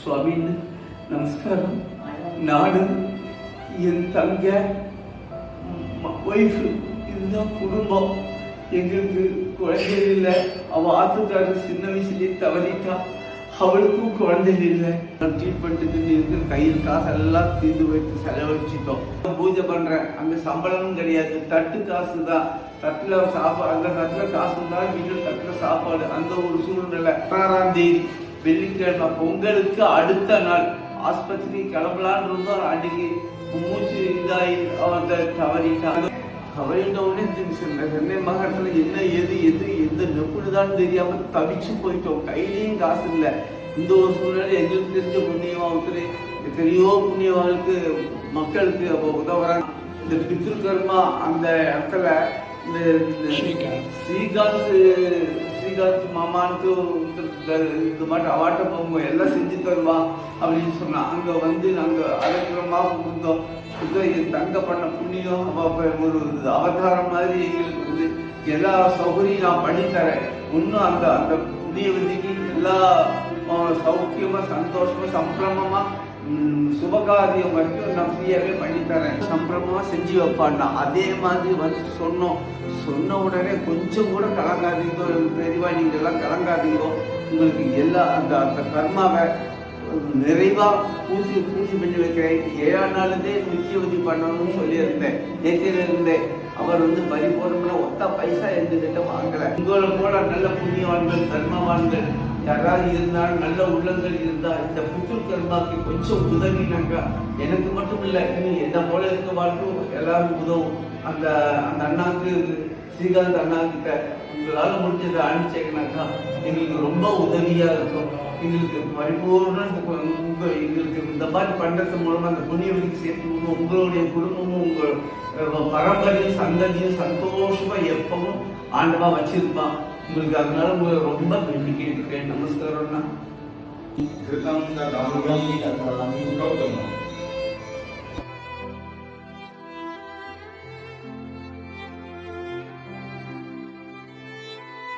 சுவாமின்னு நமஸ்காரம். நானும் என் தங்க ஒய்ஃபு இதுதான் குடும்பம். எங்களுக்கு குழந்தைகள் இல்லை. அவள் ஆத்துக்காரர் சின்ன வயசுலேயே தவறிட்டா. அவளுக்கும் குழந்தைகள் இல்லை. ட்ரீட்மெண்ட்டுக்கு இருக்கிற கையில் காசெல்லாம் தீர்ந்து போயிட்டு செலவழிச்சிட்டோம். பூஜை பண்ணுறேன், அங்கே சம்பளமும் கிடையாது, தட்டு காசு தான். தட்டில் சாப்பாடு, அந்த தட்டில் காசு இருந்தால் வீட்டில் தட்டில் சாப்பாடு. அந்த ஒரு சூழ்நிலை. 16ஆம் தேதி வெள்ளிக்கிழமை பொங்கலுக்கு அடுத்த நாள் ஆஸ்பத்திரி கிளம்பலான்னு இருந்தோம். அன்னைக்கு மூச்சு இதாகி அவன் தவறிட்டான். தவறிட்ட உடனே சென்னை மாகாணத்தில் என்ன எது எந்த நெப்புடுதான்னு தெரியாமல் தவிச்சு போயிட்டோம். கையிலையும் காசு இல்லை. இந்த ஒரு சூழ்நிலை எங்களுக்கு தெரிஞ்ச புண்ணியவாவுக்கு எத்தனையோ புண்ணியவாளுக்கு மக்களுக்கு அப்போ உதவுறாங்க. இந்த பித்ருகர்மா அந்த இடத்துல இந்த ஸ்ரீகாந்த் மாமானுக்கு இந்த மாதிரி அவாட்ட போங்க எல்லாம் செஞ்சு தருவா அப்படின்னு சொன்னா. அங்க வந்து நாங்க அலக்கிரமா கொடுத்தோம். என் தங்க பண்ண புண்ணியம் ஒரு அவதாரம் மாதிரி எங்களுக்கு வந்து எல்லா சௌகரியம் நான் பண்ணித்தரேன். இன்னும் அந்த அந்த புண்ணியவதிக்கு எல்லா சௌக்கியமா சந்தோஷமா சம்பிரமமா சுபகாரியம் வரைக்கும் நான் ஃப்ரீயாகவே பண்ணித்தரேன். சம்பிரமமா செஞ்சு வைப்பான்னா அதே மாதிரி வந்து சொன்ன உடனே கொஞ்சம் கூட கலங்காதீங்கோ, பெரியவா நீங்க எல்லாம் கலங்காதீங்கோ. உங்களுக்கு எல்லா அந்த அந்த கர்மாவை நிறைவா பூசி பண்ணி வைக்கிறேன். 7ஆம் நாளுதே நித்தியவதி பண்ணணும்னு சொல்லியிருந்தேன். நேற்றையில இருந்தேன். அவர் வந்து பரிபூர்ணம்னா ஒத்த பைசா எங்ககிட்ட வாங்கல. உங்களை போல நல்ல புண்ணியவான்கள் தர்மவான்கள் யாராவது இருந்தாலும் நல்ல உள்ளங்கள் இருந்தா இந்த புத்தூர் கர்மாக்கு கொஞ்சம் உதவினாங்க. எனக்கு மட்டும் இல்லை, இன்னும் என்ன போல இருக்க வாழ்க்கும் எல்லாரும் உதவும். அந்த அந்த அண்ணாக்கு ஸ்ரீகாந்த் அண்ணா கிட்ட உங்களால முடிஞ்சதை அனுப்பிச்சேங்கனாக்கா எங்களுக்கு ரொம்ப உதவியா இருக்கும். எங்களுக்கு பரிபூர்ண எங்களுக்கு இந்த மாதிரி பண்றது மூலமா அந்த புண்ணியவதிக்கு சேர்த்து உங்களுடைய குடும்பமும் உங்கள் பரம்பரையும் சந்ததியும் சந்தோஷமா எப்பவும் ஆண்டவா வச்சிருப்பான். உங்களுக்கு அதனால உங்களை ரொம்ப வேண்டிக்கை இருக்கிறேன். நமஸ்காரம்னா